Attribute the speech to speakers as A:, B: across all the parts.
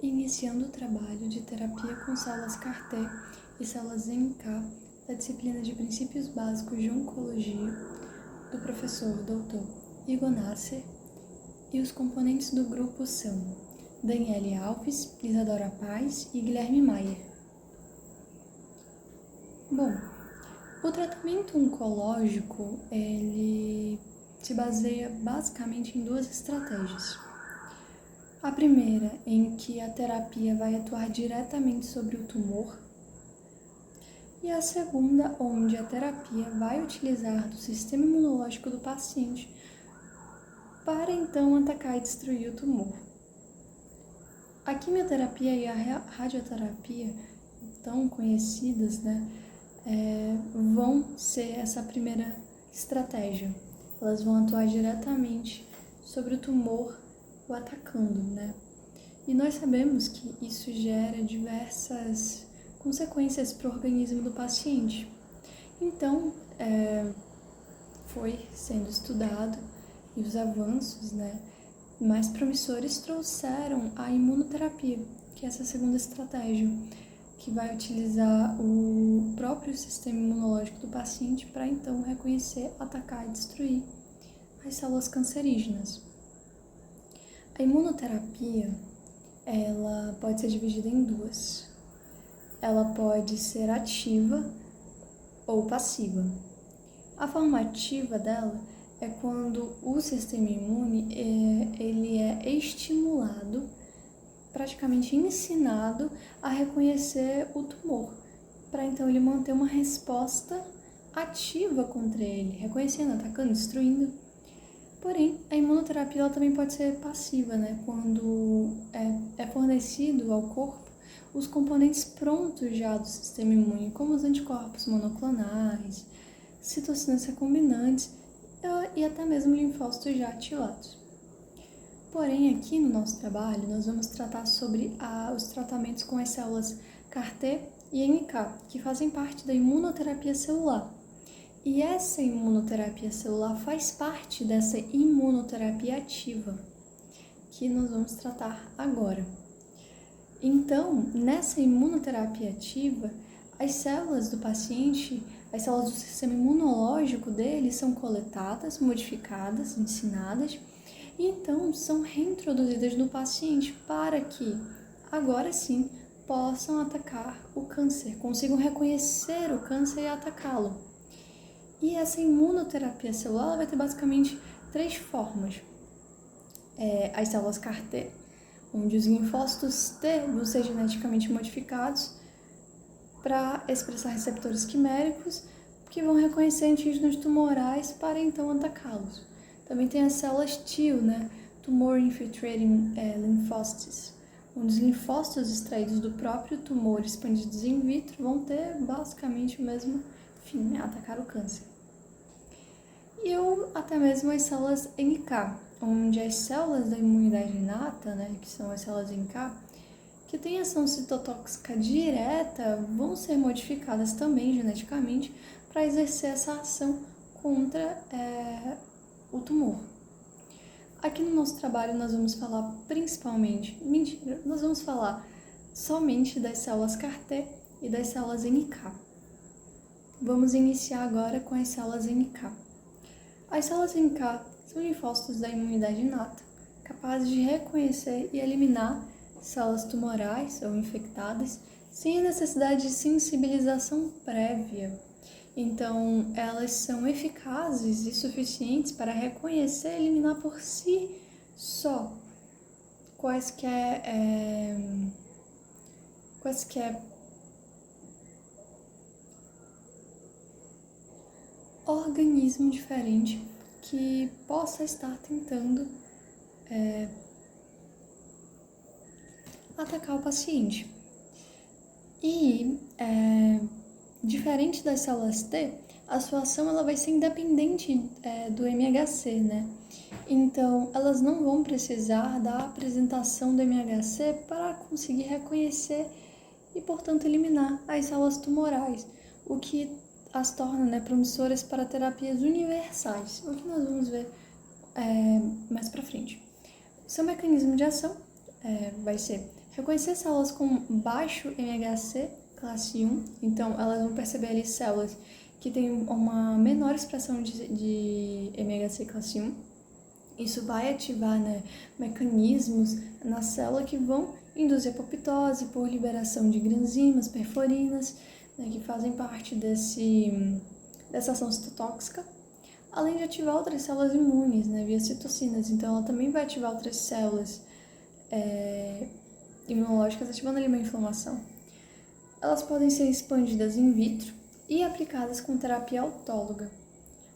A: iniciando o trabalho de terapia com células CAR-T e células NK da disciplina de Princípios Básicos de Oncologia do professor Dr. Igor Nasser, e os componentes do grupo são Daniele Alves, Isadora Paz e Guilherme Maier. Bom, o tratamento oncológico, ele se baseia basicamente em duas estratégias. A primeira, em que a terapia vai atuar diretamente sobre o tumor, e a segunda, onde a terapia vai utilizar do sistema imunológico do paciente para então atacar e destruir o tumor. A quimioterapia e a radioterapia, tão conhecidas, vão ser essa primeira estratégia. Elas vão atuar diretamente sobre o tumor, o atacando, E nós sabemos que isso gera diversas consequências para o organismo do paciente. Então, foi sendo estudado e os avanços, mais promissores trouxeram a imunoterapia, que é essa segunda estratégia, que vai utilizar o próprio sistema imunológico do paciente para então reconhecer, atacar e destruir as células cancerígenas. A imunoterapia, ela pode ser dividida em duas. Ela pode ser ativa ou passiva. A forma ativa dela é quando o sistema imune ele é estimulado, praticamente ensinado a reconhecer o tumor, para então ele manter uma resposta ativa contra ele, reconhecendo, atacando, destruindo. Porém, a imunoterapia ela também pode ser passiva, quando é fornecido ao corpo os componentes prontos já do sistema imune, como os anticorpos monoclonais, citocinas recombinantes e até mesmo linfócitos já ativados. Porém, aqui no nosso trabalho, nós vamos tratar sobre os tratamentos com as células CAR-T e NK, que fazem parte da imunoterapia celular. E essa imunoterapia celular faz parte dessa imunoterapia ativa, que nós vamos tratar agora. Então, nessa imunoterapia ativa, as células do paciente, as células do sistema imunológico dele são coletadas, modificadas, ensinadas, e então são reintroduzidas no paciente para que, agora sim, possam atacar o câncer, consigam reconhecer o câncer e atacá-lo. E essa imunoterapia celular vai ter basicamente 3 formas. As células CAR-T, onde os linfócitos T vão ser geneticamente modificados para expressar receptores quiméricos que vão reconhecer antígenos tumorais para então atacá-los. Também tem as células TIL, Tumor Infiltrating Lymphocytes, onde os linfócitos extraídos do próprio tumor expandidos in vitro vão ter basicamente o mesmo fim, atacar o câncer. E até mesmo as células NK, onde as células da imunidade inata, que são as células NK, que têm ação citotóxica direta, vão ser modificadas também geneticamente para exercer essa ação contra o tumor. Aqui no nosso trabalho nós vamos falar nós vamos falar somente das células CAR-T e das células NK. Vamos iniciar agora com as células NK. As células NK são linfócitos da imunidade inata, capazes de reconhecer e eliminar células tumorais ou infectadas sem a necessidade de sensibilização prévia. Então, elas são eficazes e suficientes para reconhecer e eliminar por si só quaisquer organismo diferente que possa estar tentando atacar o paciente. E, diferente das células T, a sua ação ela vai ser independente do MHC, Então, elas não vão precisar da apresentação do MHC para conseguir reconhecer e, portanto, eliminar as células tumorais, o que as torna promissoras para terapias universais, o que nós vamos ver mais para frente. Seu mecanismo de ação vai ser reconhecer células com baixo MHC, classe 1, então elas vão perceber ali células que têm uma menor expressão de MHC classe 1. Isso vai ativar, né, mecanismos na célula que vão induzir a apoptose por liberação de granzimas, perforinas, né, que fazem parte dessa ação citotóxica, além de ativar outras células imunes, né, via citocinas. Então, ela também vai ativar outras células imunológicas, ativando ali uma inflamação. Elas podem ser expandidas in vitro e aplicadas com terapia autóloga,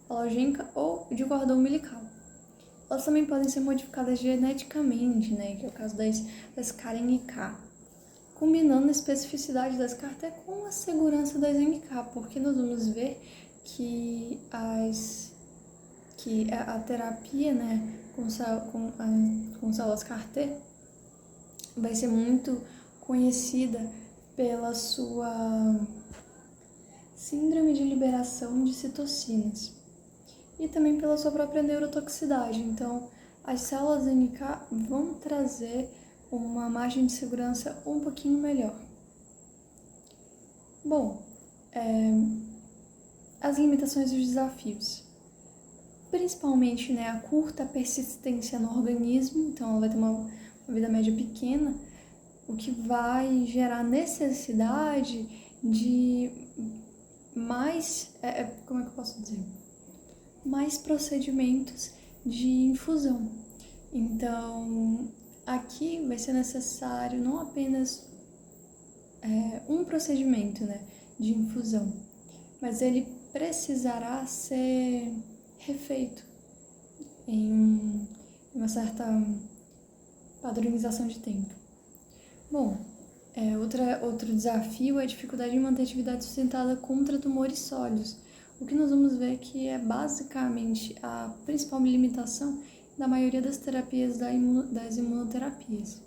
A: halogênica ou de cordão umbilical. Elas também podem ser modificadas geneticamente, né, que é o caso das CAR-NK, combinando a especificidade das CAR-T com a segurança das NK, porque nós vamos ver que a terapia, né, com células CAR-T vai ser muito conhecida pela sua síndrome de liberação de citocinas e também pela sua própria neurotoxicidade. Então, as células NK vão trazer uma margem de segurança um pouquinho melhor. Bom, as limitações e os desafios. Principalmente, né, a curta persistência no organismo, então ela vai ter uma vida média pequena, o que vai gerar necessidade de mais, como é que eu posso dizer? Mais procedimentos de infusão. Então, aqui vai ser necessário não apenas um procedimento, né, de infusão, mas ele precisará ser refeito em uma certa padronização de tempo. Bom, outro desafio é a dificuldade em manter atividade sustentada contra tumores sólidos, o que nós vamos ver que é basicamente a principal limitação da maioria das terapias das imunoterapias.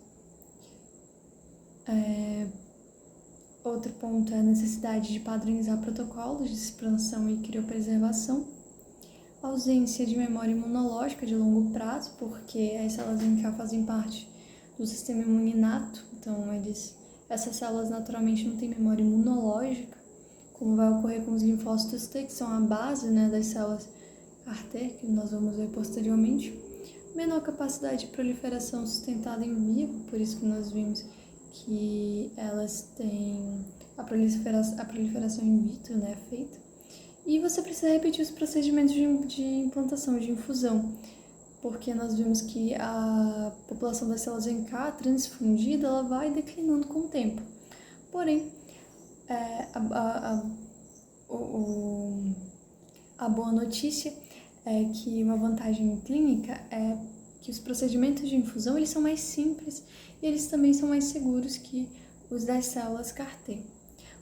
A: Outro ponto é a necessidade de padronizar protocolos de expansão e criopreservação, ausência de memória imunológica de longo prazo, porque as células NK fazem parte do sistema imune inato, então essas células naturalmente não têm memória imunológica, como vai ocorrer com os linfócitos T, que são a base, né, das células CAR-T, que nós vamos ver posteriormente. Menor capacidade de proliferação sustentada em vivo, por isso que nós vimos que elas têm a proliferação in vitro, né, feita. E você precisa repetir os procedimentos de implantação, de infusão, porque nós vimos que a população das células NK transfundida ela vai declinando com o tempo. Porém, a boa notícia é que uma vantagem clínica é que os procedimentos de infusão eles são mais simples e eles também são mais seguros que os das células CAR-T.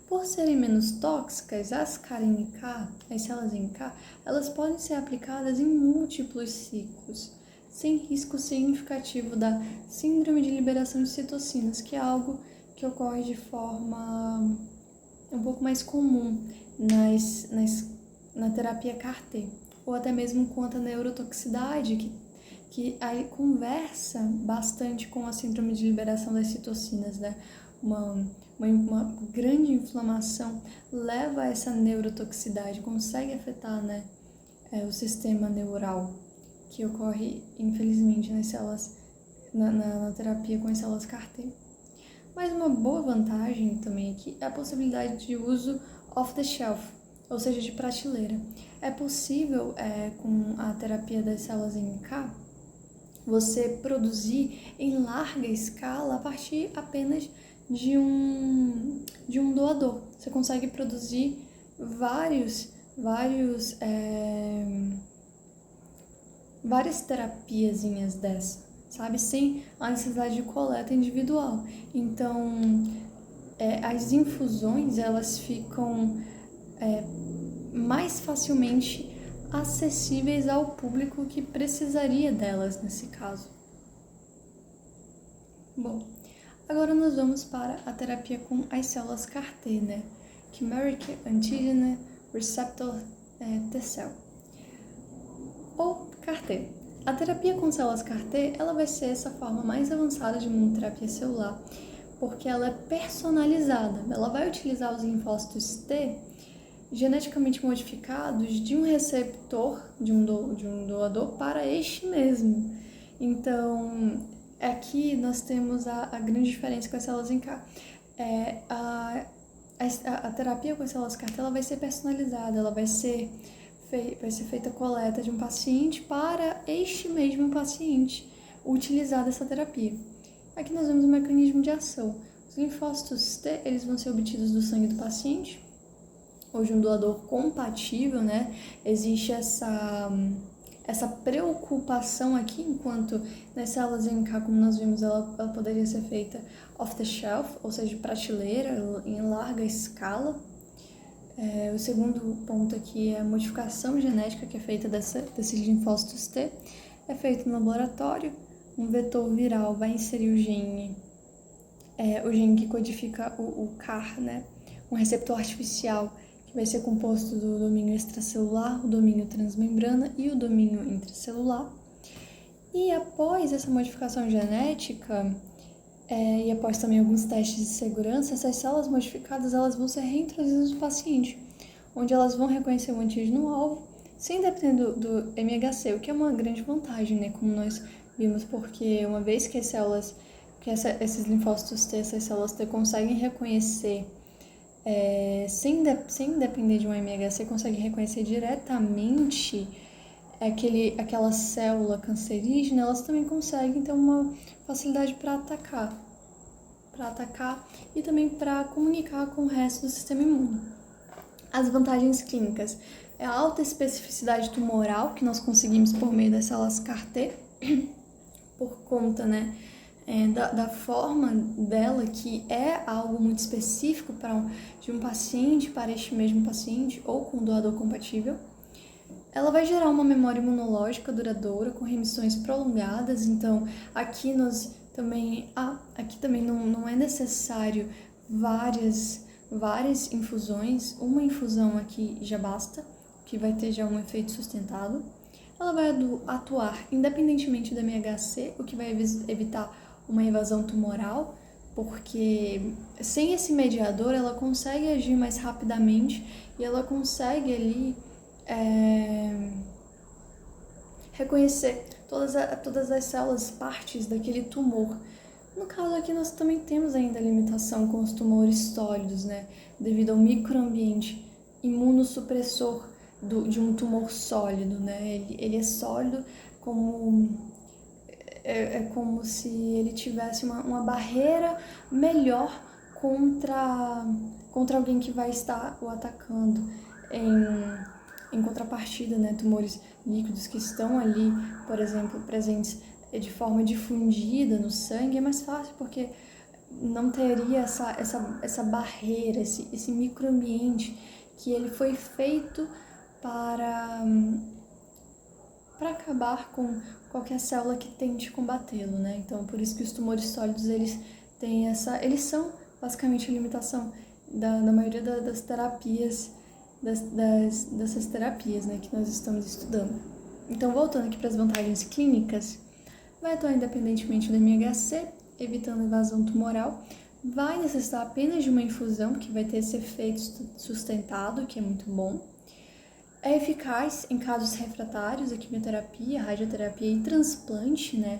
A: Por serem menos tóxicas, as CAR-NK, as células NK, elas podem ser aplicadas em múltiplos ciclos, sem risco significativo da síndrome de liberação de citocinas, que é algo que ocorre de forma um pouco mais comum na terapia CAR-T, ou até mesmo quanto à neurotoxicidade, que aí conversa bastante com a síndrome de liberação das citocinas, né? Uma grande inflamação leva a essa neurotoxicidade, consegue afetar, né, o sistema neural, que ocorre, infelizmente, nas células, na terapia com as células CAR-T. Mas uma boa vantagem também aqui é a possibilidade de uso off-the-shelf, ou seja, de prateleira. É possível, com a terapia das células NK, você produzir em larga escala a partir apenas de um doador. Você consegue produzir várias terapiazinhas dessa, sabe? Sem a necessidade de coleta individual. Então, as infusões, elas ficam mais facilmente acessíveis ao público que precisaria delas nesse caso. Bom, agora nós vamos para a terapia com as células CAR-T, né? Chimeric Antigen Receptor T-cell, ou CAR-T. A terapia com células CAR-T, ela vai ser essa forma mais avançada de imunoterapia celular, porque ela é personalizada. Ela vai utilizar os linfócitos T geneticamente modificados de um receptor, de um doador, para este mesmo. Então, aqui nós temos a grande diferença com as células NK. A terapia com as células CAR T ela vai ser personalizada, ela vai ser feita a coleta de um paciente para este mesmo paciente utilizar essa terapia. Aqui nós vemos o mecanismo de ação. Os linfócitos T eles vão ser obtidos do sangue do paciente ou de um doador compatível, né? Existe essa preocupação aqui, enquanto nas células NK, como nós vimos, ela poderia ser feita off the shelf, ou seja, de prateleira, em larga escala. O segundo ponto aqui é a modificação genética que é feita desses linfócitos T. É feito no laboratório, um vetor viral vai inserir o gene que codifica o CAR, né? Um receptor artificial que vai ser composto do domínio extracelular, o domínio transmembrana e o domínio intracelular. E após essa modificação genética, e após também alguns testes de segurança, essas células modificadas elas vão ser reintroduzidas no paciente, onde elas vão reconhecer o antígeno-alvo sem depender do MHC, o que é uma grande vantagem, né? Como nós vimos, porque uma vez que esses linfócitos T, essas células T conseguem reconhecer sem depender de um MHC, consegue reconhecer diretamente aquela célula cancerígena, elas também conseguem ter uma facilidade para atacar e também para comunicar com o resto do sistema imune. As vantagens clínicas é a alta especificidade tumoral que nós conseguimos por meio das células CAR-T, por conta, né, da forma dela, que é algo muito específico de um paciente para este mesmo paciente ou com um doador compatível. Ela vai gerar uma memória imunológica duradoura com remissões prolongadas, então aqui também não é necessário várias infusões, uma infusão aqui já basta, que vai ter já um efeito sustentado. Ela vai atuar independentemente do MHC, o que vai evitar uma invasão tumoral, porque sem esse mediador ela consegue agir mais rapidamente e ela consegue ali reconhecer todas as células, partes daquele tumor. No caso aqui nós também temos ainda limitação com os tumores sólidos, né? Devido ao microambiente imunossupressor de um tumor sólido, né? Ele é sólido como se ele tivesse uma barreira melhor contra alguém que vai estar o atacando. Em contrapartida, né, tumores líquidos que estão ali, por exemplo, presentes de forma difundida no sangue, é mais fácil porque não teria essa barreira, esse microambiente que ele foi feito para acabar com qualquer célula que tente combatê-lo, né? Então, por isso que os tumores sólidos, eles são basicamente a limitação da maioria das terapias, dessas terapias, né, que nós estamos estudando. Então, voltando aqui para as vantagens clínicas, vai atuar independentemente do MHC, evitando invasão tumoral, vai necessitar apenas de uma infusão, que vai ter esse efeito sustentado, que é muito bom. É eficaz em casos refratários à quimioterapia, radioterapia e transplante, né?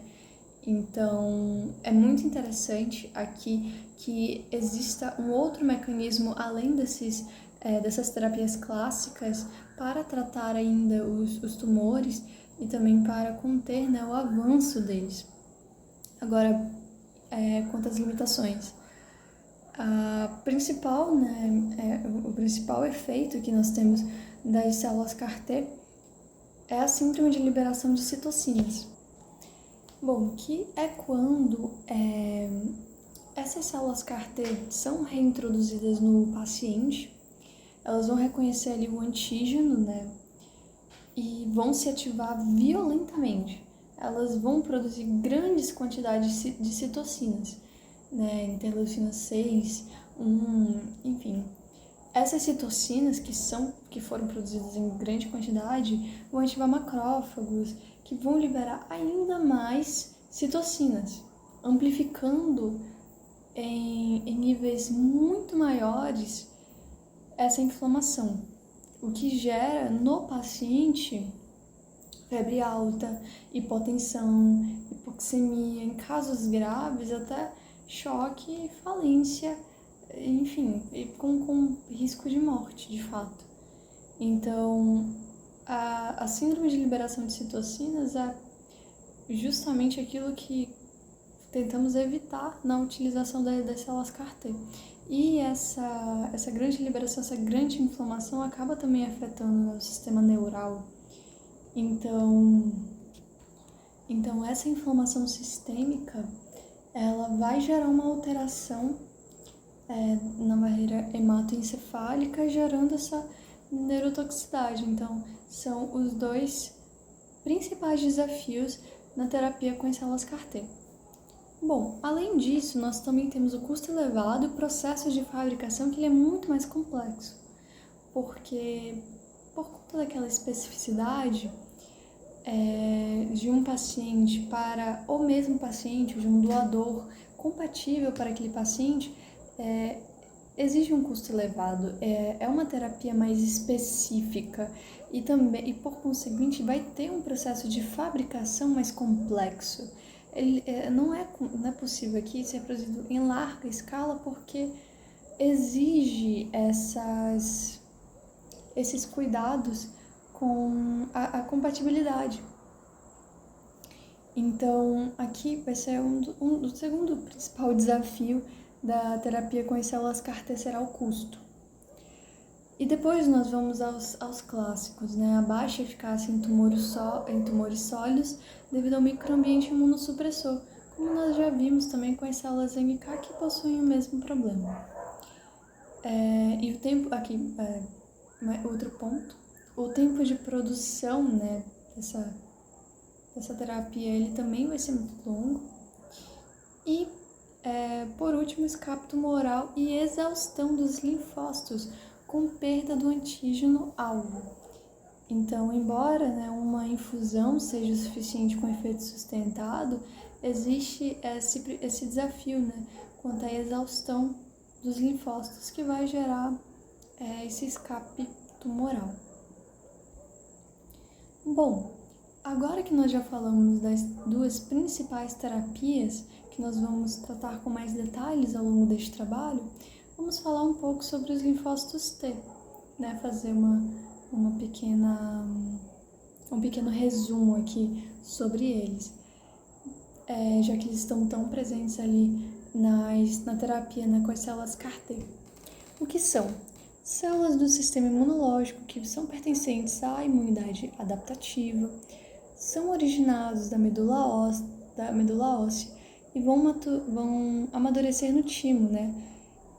A: Então, é muito interessante aqui que exista um outro mecanismo além dessas terapias clássicas para tratar ainda os tumores e também para conter, né, o avanço deles. Agora, quanto às limitações. O principal efeito que nós temos das células CAR-T é a síndrome de liberação de citocinas. Bom, que é quando essas células CAR-T são reintroduzidas no paciente, elas vão reconhecer ali o antígeno, né, e vão se ativar violentamente. Elas vão produzir grandes quantidades de citocinas, né, interleucina 6, 1, enfim. Essas citocinas que foram produzidas em grande quantidade vão ativar macrófagos, que vão liberar ainda mais citocinas, amplificando em níveis muito maiores essa inflamação, o que gera no paciente febre alta, hipotensão, hipoxemia, em casos graves até choque e falência, enfim, e com risco de morte, de fato. Então, a síndrome de liberação de citocinas é justamente aquilo que tentamos evitar na utilização das células CAR-T. E essa grande liberação, essa grande inflamação acaba também afetando o sistema neural. Então essa inflamação sistêmica, ela vai gerar uma alteração na barreira hematoencefálica, gerando essa neurotoxicidade. Então, são os dois principais desafios na terapia com as células CAR-T. Bom, além disso, nós também temos o custo elevado e o processo de fabricação, que ele é muito mais complexo, porque por conta daquela especificidade de um paciente para o mesmo paciente, de um doador compatível para aquele paciente, exige um custo elevado, é uma terapia mais específica e por conseguinte vai ter um processo de fabricação mais complexo. Não é possível aqui ser produzido em larga escala porque exige esses cuidados com a compatibilidade. Então, aqui vai ser o segundo principal desafio da terapia com as células CAR-T será o custo. E depois nós vamos aos clássicos, né? A baixa eficácia em tumores sólidos devido ao microambiente imunossupressor, como nós já vimos também com as células NK que possuem o mesmo problema. E o tempo, aqui, outro ponto, o tempo de produção, né, dessa terapia, ele também vai ser muito longo. E, por último, escape tumoral e exaustão dos linfócitos com perda do antígeno-alvo. Então, embora, né, uma infusão seja o suficiente com efeito sustentado, existe esse desafio, né, quanto à exaustão dos linfócitos que vai gerar esse escape tumoral. Bom, agora que nós já falamos das duas principais terapias, que nós vamos tratar com mais detalhes ao longo deste trabalho, vamos falar um pouco sobre os linfócitos T, né? Fazer um pequeno resumo aqui sobre eles, já que eles estão tão presentes ali na terapia, né, com as células CAR-T. O que são? Células do sistema imunológico que são pertencentes à imunidade adaptativa, são originados da medula óssea e vão amadurecer no timo, né?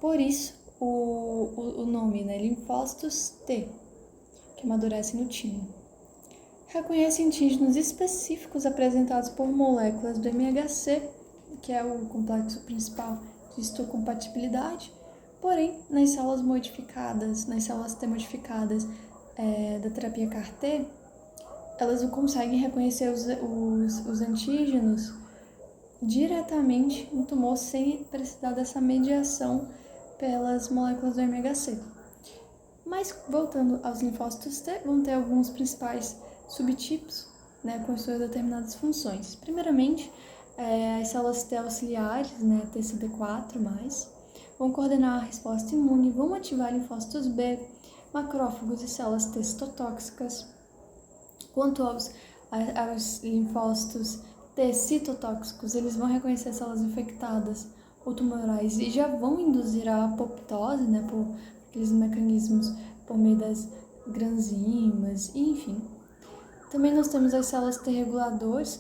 A: Por isso o nome, né? Linfócitos T, que amadurecem no timo. Reconhecem antígenos específicos apresentados por moléculas do MHC, que é o complexo principal de histocompatibilidade. Porém, nas células T modificadas da terapia CAR-T, elas não conseguem reconhecer os antígenos diretamente no tumor sem precisar dessa mediação pelas moléculas do MHC. Mas, voltando aos linfócitos T, vão ter alguns principais subtipos, né, com suas determinadas funções. Primeiramente, as células T auxiliares, né, TCD4+, vão coordenar a resposta imune, vão ativar linfócitos B, macrófagos e células T citotóxicas. Quanto aos linfócitos T citotóxicos, eles vão reconhecer células infectadas ou tumorais e já vão induzir a apoptose, né, por aqueles mecanismos por meio das granzimas, enfim. Também nós temos as células T reguladores,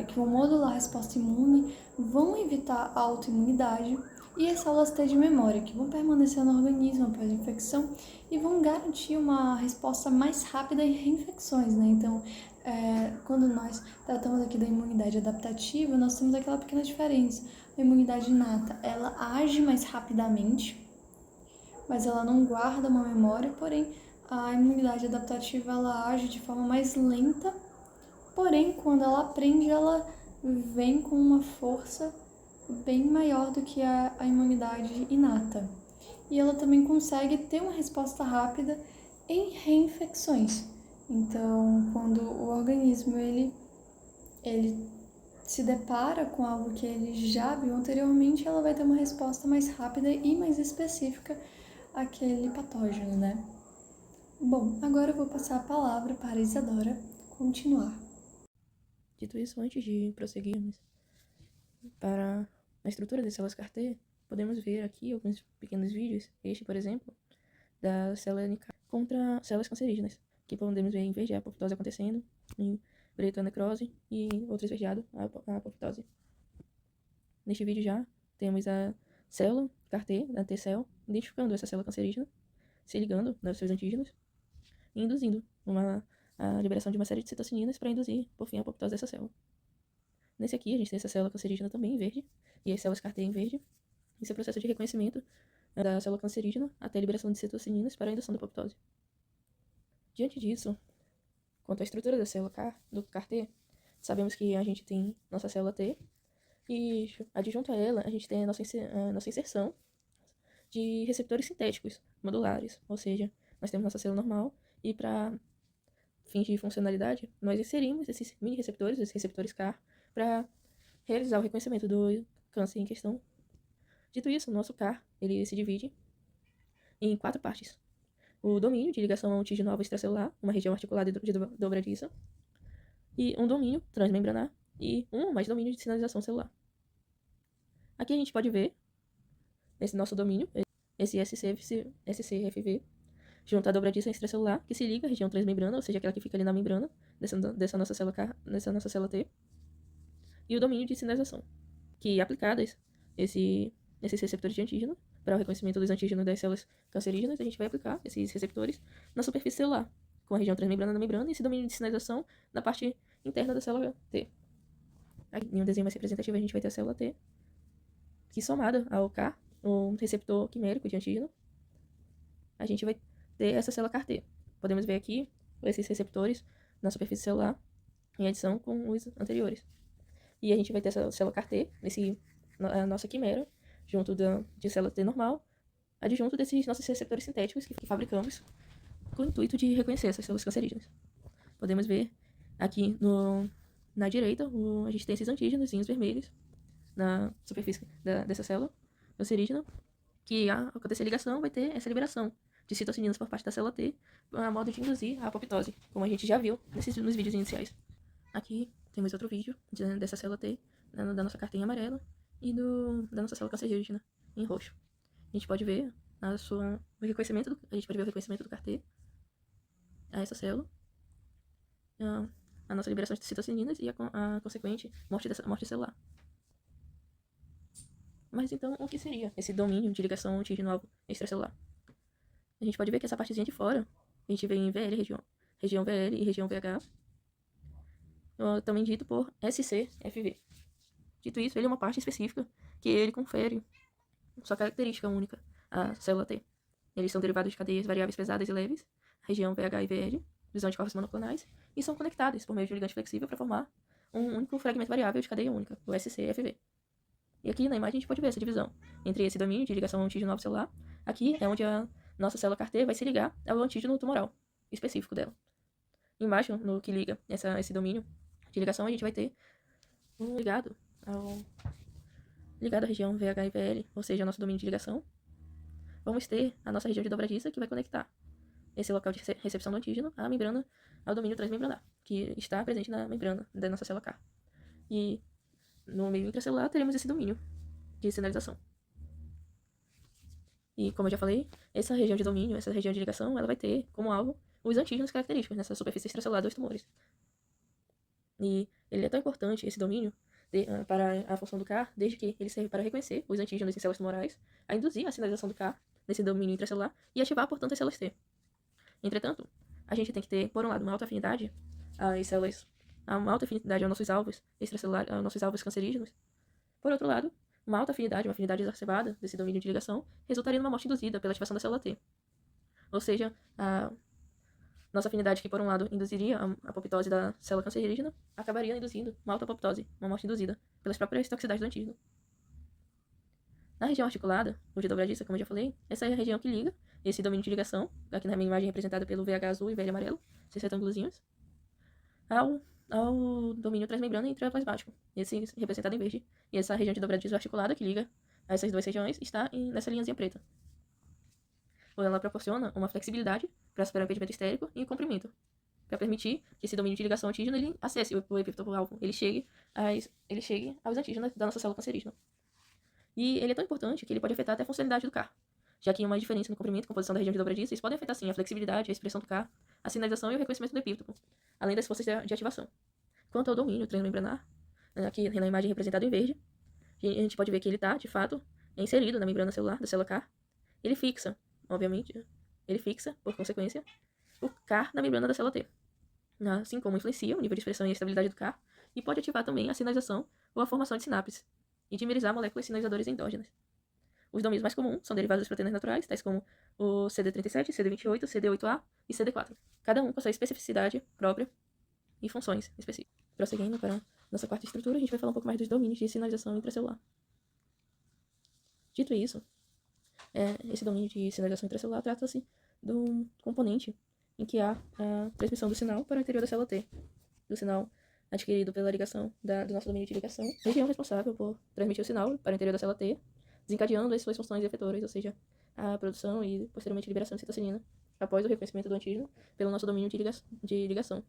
A: que vão modular a resposta imune, vão evitar a autoimunidade, e as células T de memória, que vão permanecer no organismo após a infecção e vão garantir uma resposta mais rápida em reinfecções, né? Então, quando nós tratamos aqui da imunidade adaptativa, nós temos aquela pequena diferença. A imunidade inata, ela age mais rapidamente, mas ela não guarda uma memória, porém, a imunidade adaptativa, ela age de forma mais lenta, porém, quando ela aprende, ela vem com uma força bem maior do que a imunidade inata. E ela também consegue ter uma resposta rápida em reinfecções. Então, quando o organismo ele se depara com algo que ele já viu anteriormente, ela vai ter uma resposta mais rápida e mais específica àquele patógeno, né? Bom, agora eu vou passar a palavra para a Isadora continuar.
B: Dito isso, antes de prosseguirmos para a estrutura das células CAR-T, podemos ver aqui alguns pequenos vídeos, este, por exemplo, da célula NK contra células cancerígenas, que podemos ver em verde a apoptose acontecendo, em preto a necrose e outro esverdeado a apoptose. Neste vídeo já temos a célula CAR-T, a T-cell, identificando essa célula cancerígena, se ligando nos seus antígenos e induzindo a liberação de uma série de citocininas para induzir, por fim, a apoptose dessa célula. Nesse aqui, a gente tem essa célula cancerígena também em verde, e as células CAR-T em verde. Esse é o processo de reconhecimento da célula cancerígena até a liberação de citocininas para a indução da apoptose. Diante disso, quanto à estrutura da célula do CAR-T, sabemos que a gente tem nossa célula T, e adjunto a ela, a gente tem a nossa inserção de receptores sintéticos modulares, ou seja, nós temos nossa célula normal, e para fins de funcionalidade, nós inserimos esses mini receptores, esses receptores CAR, para realizar o reconhecimento do câncer em questão. Dito isso, o nosso CAR ele se divide em 4 partes. O domínio de ligação ao antígeno alvo extracelular, uma região articulada de dobradiça, e um domínio transmembranar e um ou mais domínio de sinalização celular. Aqui a gente pode ver esse nosso domínio, esse SCFV, junto à dobradiça extracelular, que se liga à região transmembrana, ou seja, aquela que fica ali na membrana dessa nossa célula T, e o domínio de sinalização, que aplicadas esses receptores de antígeno para o reconhecimento dos antígenos das células cancerígenas, a gente vai aplicar esses receptores na superfície celular, com a região transmembrana na membrana e esse domínio de sinalização na parte interna da célula T. Aqui, em um desenho mais representativo, a gente vai ter a célula T, que somada ao CAR, um receptor quimérico de antígeno, a gente vai ter essa célula CAR-T. Podemos ver aqui esses receptores na superfície celular em adição com os anteriores. E a gente vai ter essa célula CAR-T, a nossa quimera, junto de célula T normal, adjunto desses nossos receptores sintéticos que fabricamos com o intuito de reconhecer essas células cancerígenas. Podemos ver aqui na direita, a gente tem esses antígenos vermelhos na superfície dessa célula cancerígena, que ao acontecer a ligação vai ter essa liberação de citocininas por parte da célula T, a modo de induzir a apoptose, como a gente já viu nos vídeos iniciais. Aqui temos outro vídeo dessa célula T, da nossa cartinha amarela, e da nossa célula cancerígena em roxo. A gente pode ver o reconhecimento do CAR-T a essa célula, a nossa liberação de citocininas e a consequente morte celular. Mas então, o que seria esse domínio de ligação antígeno-alvo extracelular? A gente pode ver que essa partezinha de fora, a gente vê em VL, região VL e região VH, também dito por SCFV. Dito isso, ele é uma parte específica que ele confere sua característica única à célula T. Eles são derivados de cadeias variáveis pesadas e leves, região VH e VL, dos anticorpos monoclonais, e são conectadas por meio de ligante flexível para formar um único fragmento variável de cadeia única, o SCFV. E aqui na imagem a gente pode ver essa divisão entre esse domínio de ligação ao antígeno alvo celular. Aqui é onde a nossa célula CAR-T vai se ligar ao antígeno tumoral específico dela. Embaixo, no que liga esse domínio de ligação, a gente vai ter um ligado à região VH e VL, ou seja, nosso domínio de ligação. Vamos ter a nossa região de dobradiça que vai conectar esse local de recepção do antígeno à membrana, ao domínio transmembranar, que está presente na membrana da nossa célula CAR. E no meio intracelular teremos esse domínio de sinalização. E como eu já falei, essa região de domínio, essa região de ligação, ela vai ter como alvo os antígenos característicos nessa superfície extracelular dos tumores. E ele é tão importante, esse domínio, para a função do CAR, desde que ele serve para reconhecer os antígenos em células tumorais, a induzir a sinalização do CAR nesse domínio intracelular e ativar, portanto, as células T. Entretanto, a gente tem que ter, por um lado, uma alta afinidade às células, uma alta afinidade aos nossos alvos extracelulares, aos nossos alvos cancerígenos. Por outro lado, uma afinidade exacerbada desse domínio de ligação resultaria numa morte induzida pela ativação da célula T. Ou seja, a nossa afinidade que, por um lado, induziria a apoptose da célula cancerígena, acabaria induzindo uma alta apoptose, uma morte induzida pelas próprias toxicidades do antígeno. Na região articulada, ou de dobradiça, como eu já falei, essa é a região que liga esse domínio de ligação, aqui na minha imagem representada pelo VH azul e VL amarelo, esses retângulozinhos, ao domínio transmembrana intraplasmático, esse representado em verde. E essa região de dobradiça articulada que liga a essas duas regiões está nessa linhazinha preta. Ela proporciona uma flexibilidade para superar o impedimento estérico e o comprimento, para permitir que esse domínio de ligação antígeno ele acesse o epítopo-alvo, ele chegue aos antígenos da nossa célula cancerígena. E ele é tão importante que ele pode afetar até a funcionalidade do CAR, já que uma diferença no comprimento e composição da região de dobradiça, isso pode afetar sim a flexibilidade, a expressão do CAR, a sinalização e o reconhecimento do epítopo, além das forças de ativação. Quanto ao domínio transmembranar, aqui na imagem representada em verde, a gente pode ver que ele está, de fato, inserido na membrana celular da célula CAR. Ele fixa, obviamente, por consequência, o CAR na membrana da célula T, assim como influencia o nível de expressão e a estabilidade do CAR, e pode ativar também a sinalização ou a formação de sinapses, e dimerizar moléculas sinalizadores endógenas. Os domínios mais comuns são derivados das proteínas naturais, tais como o CD37, CD28, CD8A e CD4, cada um com sua especificidade própria e funções específicas. Prosseguindo para nossa quarta estrutura, a gente vai falar um pouco mais dos domínios de sinalização intracelular. Dito isso, esse domínio de sinalização intracelular trata-se de um componente em que há a transmissão do sinal para o interior da célula T, do sinal adquirido pela ligação do nosso domínio de ligação, região responsável por transmitir o sinal para o interior da célula T, desencadeando as suas funções efetoras, ou seja, a produção e posteriormente a liberação de citocina, após o reconhecimento do antígeno pelo nosso domínio de ligação.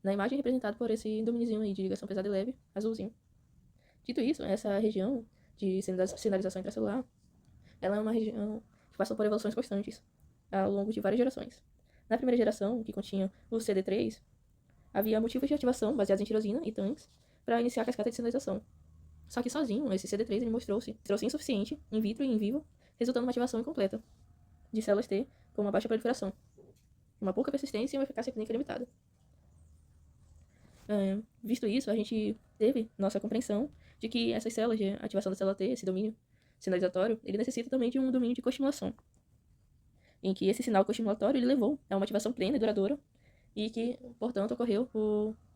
B: Na imagem representado por esse domíniozinho aí de ligação pesada e leve, azulzinho. Dito isso, essa região de sinalização intracelular, ela é uma região que passou por evoluções constantes ao longo de várias gerações. Na primeira geração, que continha o CD3, havia motivos de ativação baseados em tirosina e TANX para iniciar a cascata de sinalização. Só que sozinho, esse CD3 ele mostrou-se insuficiente, in vitro e in vivo, resultando uma ativação incompleta de células T com uma baixa proliferação, uma pouca persistência e uma eficácia clínica limitada. Visto isso, a gente teve nossa compreensão de que essas células de ativação da célula T, esse domínio sinalizatório, ele necessita também de um domínio de coestimulação, em que esse sinal coestimulatório ele levou a uma ativação plena e duradoura e que, portanto, ocorreu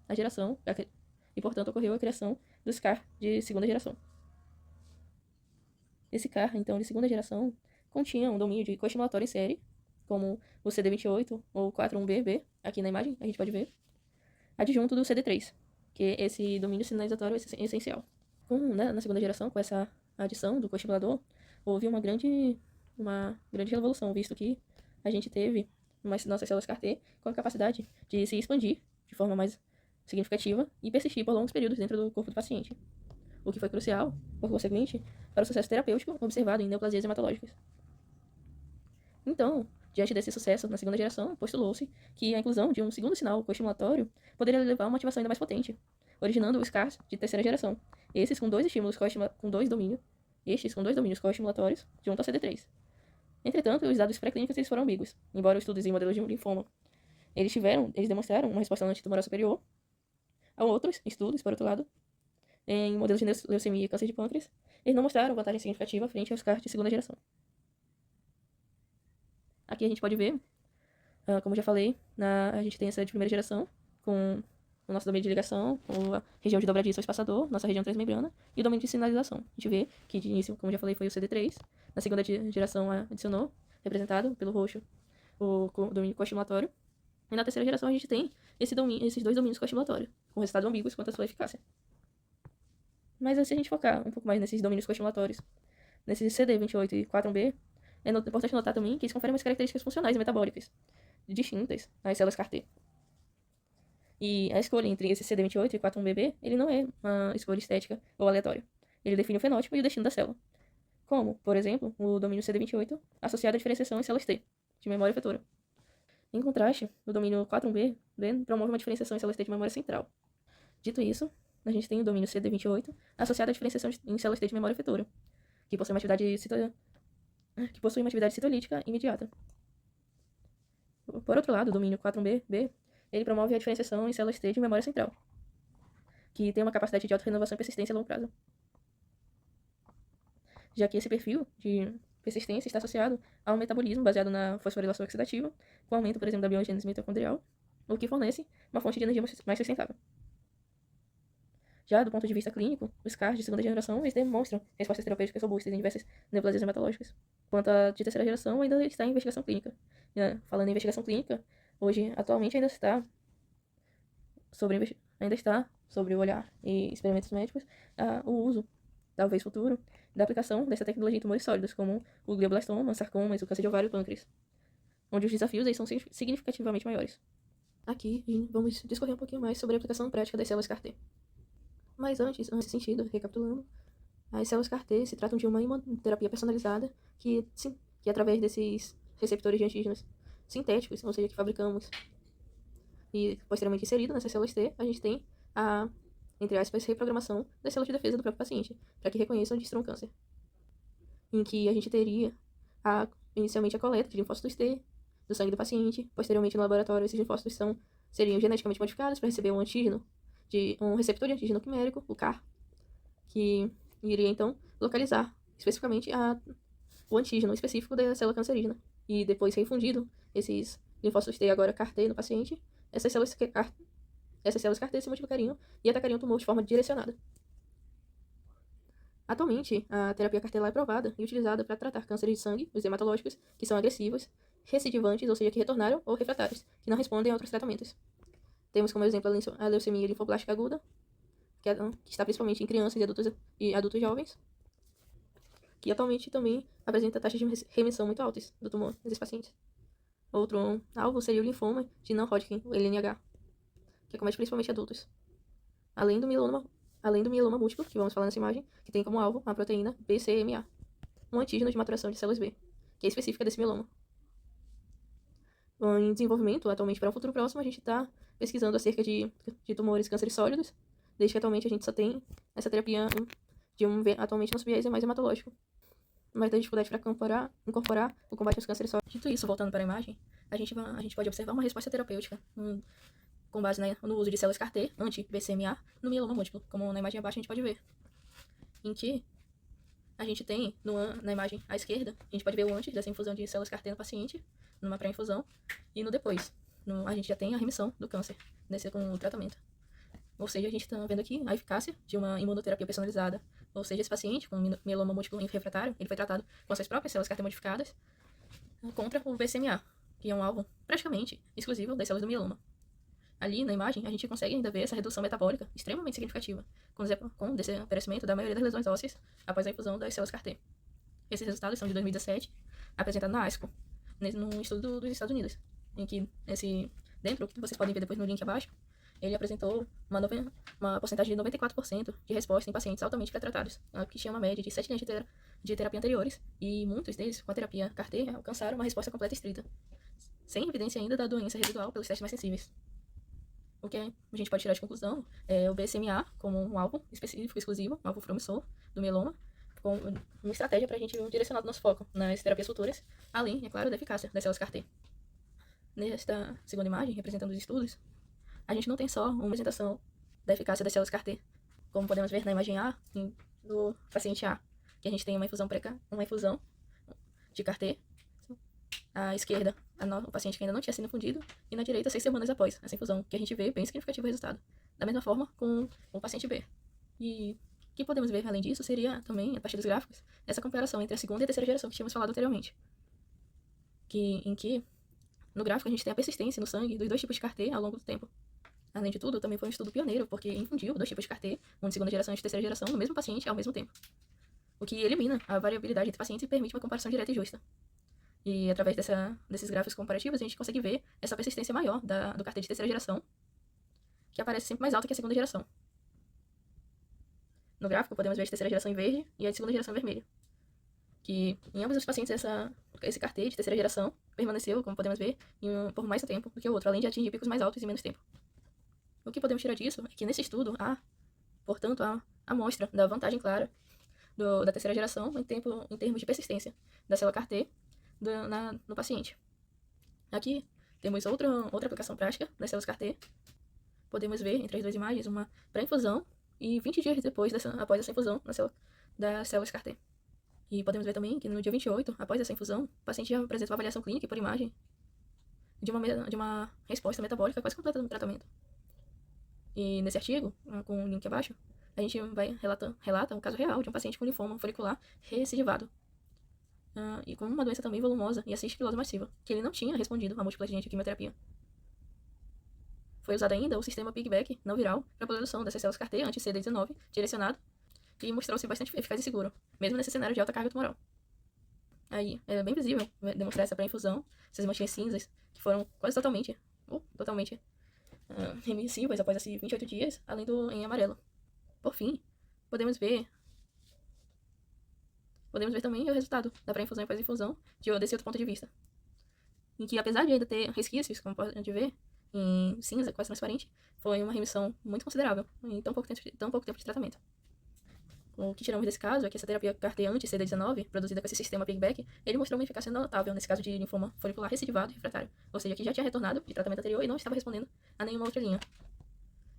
B: a criação dos CAR de segunda geração. Esse CAR, então, de segunda geração, continha um domínio de coestimulatório em série, como o CD28 ou 41BB, aqui na imagem a gente pode ver, adjunto do CD3, que esse domínio sinalizatório é essencial. Na segunda geração, com essa adição do coestimulador, houve uma grande revolução, visto que a gente teve nossas células CAR-T com a capacidade de se expandir de forma mais significativa e persistir por longos períodos dentro do corpo do paciente, o que foi crucial, por conseguinte, para o sucesso terapêutico observado em neoplasias hematológicas. Então, diante desse sucesso na segunda geração, postulou-se que a inclusão de um segundo sinal coestimulatório poderia levar a uma ativação ainda mais potente, originando os CARs de terceira geração, estes com dois domínios coestimulatórios junto ao CD3. Entretanto, os dados pré-clínicos eles foram ambíguos, embora os estudos em modelos de linfoma eles demonstraram uma resposta antitumoral superior a outros estudos, por outro lado, em modelos de leucemia e câncer de pâncreas, eles não mostraram vantagem significativa frente aos CAR de segunda geração. Aqui a gente pode ver, como já falei, a gente tem essa de primeira geração, com o nosso domínio de ligação, a região de dobradiça ou espaçador, nossa região transmembrana, e o domínio de sinalização. A gente vê que de início, como já falei, foi o CD3, na segunda geração adicionou, representado pelo roxo, o domínio coestimulatório, e na terceira geração a gente tem esses dois domínios coestimulatórios, com resultados ambíguos quanto à sua eficácia. Mas se a gente focar um pouco mais nesses domínios coestimulatórios, nesses CD28 e 4B, é importante notar também que eles conferem umas características funcionais e metabólicas distintas às células CAR-T. E a escolha entre esse CD28 e 41BB, ele não é uma escolha estética ou aleatória. Ele define o fenótipo e o destino da célula. Como, por exemplo, o domínio CD28 associado à diferenciação em células T, de memória efetora. Em contraste, o domínio 4B promove uma diferenciação em células T de memória central. Dito isso, a gente tem o domínio CD28 associado à diferenciação em células T de memória efetora, que possui uma atividade citolítica imediata. Por outro lado, o domínio 4B ele promove a diferenciação em células T de memória central, que tem uma capacidade de autorrenovação e persistência a longo prazo. Já que esse perfil de persistência está associado a um metabolismo baseado na fosforilação oxidativa, com aumento, por exemplo, da biogênese mitocondrial, o que fornece uma fonte de energia mais sustentável. Já do ponto de vista clínico, os CARs de segunda geração, eles demonstram respostas terapêuticas robustas em diversas neoplasias hematológicas. Quanto a de terceira geração, ainda está em investigação clínica. Falando em investigação clínica, hoje, atualmente, ainda está sobre o olhar e experimentos médicos o uso, talvez futuro, da aplicação dessa tecnologia em tumores sólidos, como o glioblastoma, sarcomas, o câncer de ovário e pâncreas, onde os desafios aí são significativamente maiores. Aqui, vamos discorrer um pouquinho mais sobre a aplicação prática das células CAR-T. Mas antes, nesse sentido, recapitulando, as células CAR-T se tratam de uma imunoterapia personalizada que através desses receptores de antígenos sintéticos, ou seja, que fabricamos e posteriormente inserido nessas células T, a gente tem a, entre aspas, reprogramação das células de defesa do próprio paciente, para que reconheçam onde está um câncer. Em que a gente teria inicialmente a coleta de linfócitos T do sangue do paciente, posteriormente no laboratório esses linfócitos seriam geneticamente modificados para receber um receptor de antígeno quimérico, o CAR, que iria então localizar especificamente o antígeno específico da célula cancerígena. E depois reinfundido esses linfócitos T, agora CAR-T no paciente, essas células CAR-T se multiplicariam e atacariam o tumor de forma direcionada. Atualmente, a terapia CAR-T é aprovada e utilizada para tratar cânceres de sangue, os hematológicos, que são agressivos, recidivantes, ou seja, que retornaram, ou refratários, que não respondem a outros tratamentos. Temos como exemplo a leucemia linfoblástica aguda, que está principalmente em crianças e adultos jovens, que atualmente também apresenta taxas de remissão muito altas do tumor nesses pacientes. Outro alvo seria o linfoma de não-Hodgkin, o LNH, que acomete principalmente adultos. Além do mieloma múltiplo, que vamos falar nessa imagem, que tem como alvo a proteína BCMA, um antígeno de maturação de células B, que é específica desse mieloma. Em desenvolvimento, atualmente para um futuro próximo, a gente está pesquisando acerca de tumores cânceres sólidos, desde que atualmente a gente só tem essa terapia atualmente no viés mais hematológico. Mas da dificuldade para incorporar o combate aos cânceres sólidos. Dito isso, voltando para a imagem, a gente pode observar uma resposta terapêutica com base no uso de células CAR-T, anti-BCMA, no mieloma múltiplo, como na imagem abaixo a gente pode ver. Em que a gente tem, na imagem à esquerda, a gente pode ver o antes dessa infusão de células CAR-T no paciente, numa pré-infusão, e no depois. A gente já tem a remissão do câncer com o tratamento. Ou seja, a gente está vendo aqui a eficácia de uma imunoterapia personalizada. Ou seja, esse paciente com mieloma múltiplo refratário, ele foi tratado com as suas próprias células CAR-T modificadas contra o BCMA, que é um alvo praticamente exclusivo das células do mieloma. Ali na imagem, a gente consegue ainda ver essa redução metabólica extremamente significativa, com o desaparecimento da maioria das lesões ósseas após a infusão das células CAR-T. Esses resultados são de 2017, apresentados na ASCO, num estudo dos Estados Unidos, em que dentro, que vocês podem ver depois no link abaixo, ele apresentou uma porcentagem de 94% de resposta em pacientes altamente pré-tratados, que tinha uma média de 7 linhas de terapia anteriores, e muitos deles, com a terapia CAR-T, alcançaram uma resposta completa e estrita, sem evidência ainda da doença residual pelos testes mais sensíveis. O que a gente pode tirar de conclusão é o BCMA como um alvo específico, exclusivo, um alvo promissor do mieloma, com uma estratégia para a gente direcionar o nosso foco nas terapias futuras, além, é claro, da eficácia das células CAR-T. Nesta segunda imagem, representando os estudos, a gente não tem só uma apresentação da eficácia das células CAR-T, como podemos ver na imagem A, do paciente A, que a gente tem uma infusão de CAR-T, à esquerda, o paciente que ainda não tinha sido infundido, e na direita, 6 semanas após essa infusão, que a gente vê bem significativo o resultado. Da mesma forma com o paciente B. E o que podemos ver, além disso, seria também, a partir dos gráficos, essa comparação entre a segunda e a terceira geração que tínhamos falado anteriormente. Em que, no gráfico, a gente tem a persistência no sangue dos dois tipos de CAR-T ao longo do tempo. Além de tudo, também foi um estudo pioneiro, porque infundiu dois tipos de CAR-T, um de segunda geração e um de terceira geração, no mesmo paciente ao mesmo tempo. O que elimina a variabilidade entre pacientes e permite uma comparação direta e justa. E através desses gráficos comparativos, a gente consegue ver essa persistência maior do CAR-T de terceira geração, que aparece sempre mais alta que a segunda geração. No gráfico, podemos ver a de terceira geração em verde e a de segunda geração em vermelho. Que em ambos os pacientes, esse CAR-T de terceira geração permaneceu, como podemos ver, por mais tempo do que o outro, além de atingir picos mais altos em menos tempo. O que podemos tirar disso é que nesse estudo há, portanto, a amostra da vantagem clara da terceira geração em termos de persistência da célula CAR-T no paciente. Aqui temos outra aplicação prática das células CAR-T. Podemos ver entre as duas imagens uma pré-infusão e 20 dias após essa infusão das células CAR-T. E podemos ver também que no dia 28, após essa infusão, o paciente já apresenta uma avaliação clínica e por imagem de uma resposta metabólica quase completa no tratamento. E nesse artigo, com o link abaixo, a gente relata um caso real de um paciente com linfoma folicular recidivado. E com uma doença também volumosa e a cisticilose massiva, que ele não tinha respondido à múltipla agente de quimioterapia. Foi usado ainda o sistema piggyback não viral para a produção dessas células CAR-T anti-CD19 direcionado e mostrou-se bastante eficaz e seguro, mesmo nesse cenário de alta carga tumoral. Aí é bem visível demonstrar essa pré-infusão, essas manchinhas cinzas, que foram quase totalmente remissíveis após esses 28 dias, além do em amarelo. Por fim, podemos ver também o resultado da pré-infusão e pós-infusão desse outro ponto de vista, em que, apesar de ainda ter resquícios, como pode ver, em cinza, quase transparente, foi uma remissão muito considerável em tão pouco tempo de tratamento. O que tiramos desse caso é que essa terapia CAR-T anti-CD19, produzida com esse sistema piggyback, ele mostrou uma eficácia notável nesse caso de linfoma folicular recidivado e refratário, ou seja, que já tinha retornado de tratamento anterior e não estava respondendo a nenhuma outra linha.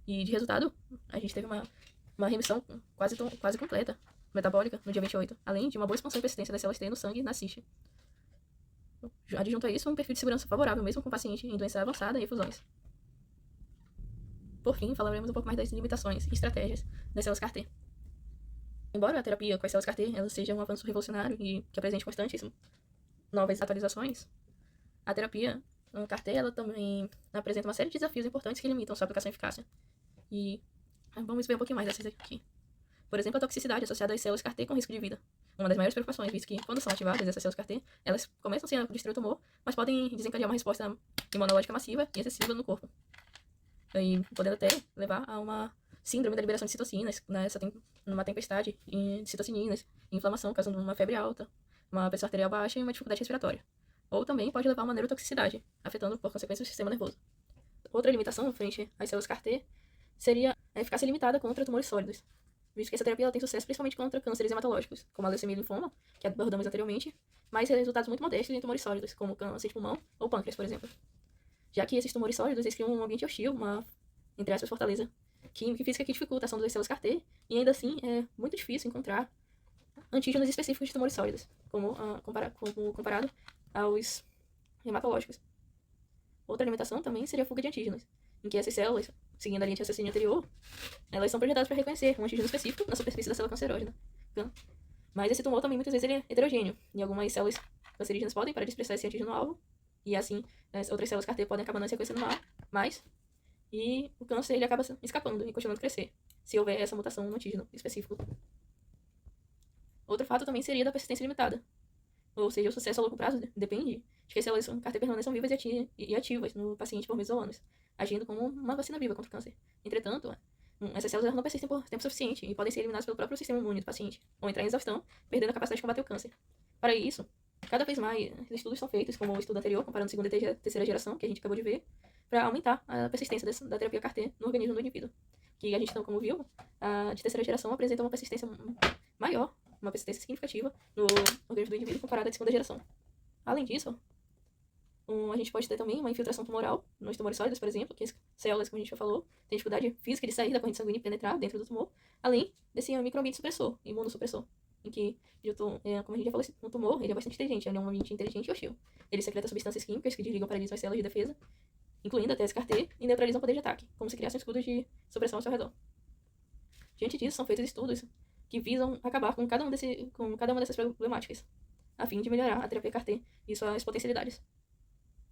B: E de resultado, a gente teve uma remissão quase completa, metabólica, no dia 28, além de uma boa expansão e persistência das células T no sangue e na cisto. Adjunto a isso, um perfil de segurança favorável, mesmo com o paciente em doença avançada e efusões. Por fim, falaremos um pouco mais das limitações e estratégias das células CAR-T. Embora a terapia com as células CAR-T ela seja um avanço revolucionário e que apresente constantes novas atualizações, a terapia CAR-T ela também apresenta uma série de desafios importantes que limitam sua aplicação e eficácia. E vamos ver um pouquinho mais dessas aqui. Por exemplo, a toxicidade associada às células CAR-T com risco de vida. Uma das maiores preocupações, visto que, quando são ativadas essas células CAR-T, elas começam sem destruir o tumor, mas podem desencadear uma resposta imunológica massiva e excessiva no corpo. E podendo até levar a uma síndrome da liberação de citocinas, numa tempestade de citocininas, inflamação, causando uma febre alta, uma pressão arterial baixa e uma dificuldade respiratória. Ou também pode levar a uma neurotoxicidade, afetando, por consequência, o sistema nervoso. Outra limitação frente às células CAR-T seria a eficácia limitada contra tumores sólidos, visto que essa terapia ela tem sucesso principalmente contra cânceres hematológicos, como a leucemia e linfoma, que abordamos anteriormente, mas resultados muito modestos em tumores sólidos, como câncer de pulmão ou pâncreas, por exemplo. Já que esses tumores sólidos eles criam um ambiente hostil, uma, entre aspas, fortaleza química e física que dificulta a ação das células CAR-T, e ainda assim é muito difícil encontrar antígenos específicos de tumores sólidos, comparado aos hematológicos. Outra limitação também seria a fuga de antígenos, em que essas células, seguindo a linha de raciocínio anterior, elas são projetadas para reconhecer um antígeno específico na superfície da célula cancerógena. Mas esse tumor também muitas vezes ele é heterogêneo, e algumas células cancerígenas podem parar de expressar esse antígeno-alvo, e assim as outras células CAR-T podem acabar não se reconhecendo mais, e o câncer ele acaba escapando e continuando a crescer, se houver essa mutação no antígeno específico. Outro fato também seria da persistência limitada, ou seja, o sucesso a longo prazo depende de que as células CAR-T permaneçam vivas e ativas no paciente por meses ou anos, agindo como uma vacina viva contra o câncer. Entretanto, essas células não persistem por tempo suficiente e podem ser eliminadas pelo próprio sistema imune do paciente, ou entrar em exaustão, perdendo a capacidade de combater o câncer. Para isso, cada vez mais estudos são feitos, como o estudo anterior, comparando segunda e terceira geração, que a gente acabou de ver, para aumentar a persistência da terapia CAR-T no organismo do indivíduo. Que a gente, então, como viu, a de terceira geração apresenta uma persistência maior, uma persistência significativa no organismo do indivíduo comparada à de segunda geração. Além disso, a gente pode ter também uma infiltração tumoral nos tumores sólidos, por exemplo, que as células, como a gente já falou, têm dificuldade física de sair da corrente sanguínea e penetrar dentro do tumor, além desse microambiente supressor, imunossupressor, em que, como a gente já falou, o tumor ele é bastante inteligente, ele é um ambiente inteligente e hostil. Ele secreta substâncias químicas que desligam paralisam as células de defesa, incluindo até as CAR-T, e neutralizam o poder de ataque, como se criassem escudos de supressão ao seu redor. Diante disso, são feitos estudos que visam acabar com cada uma dessas problemáticas, a fim de melhorar a terapia CAR-T e suas potencialidades.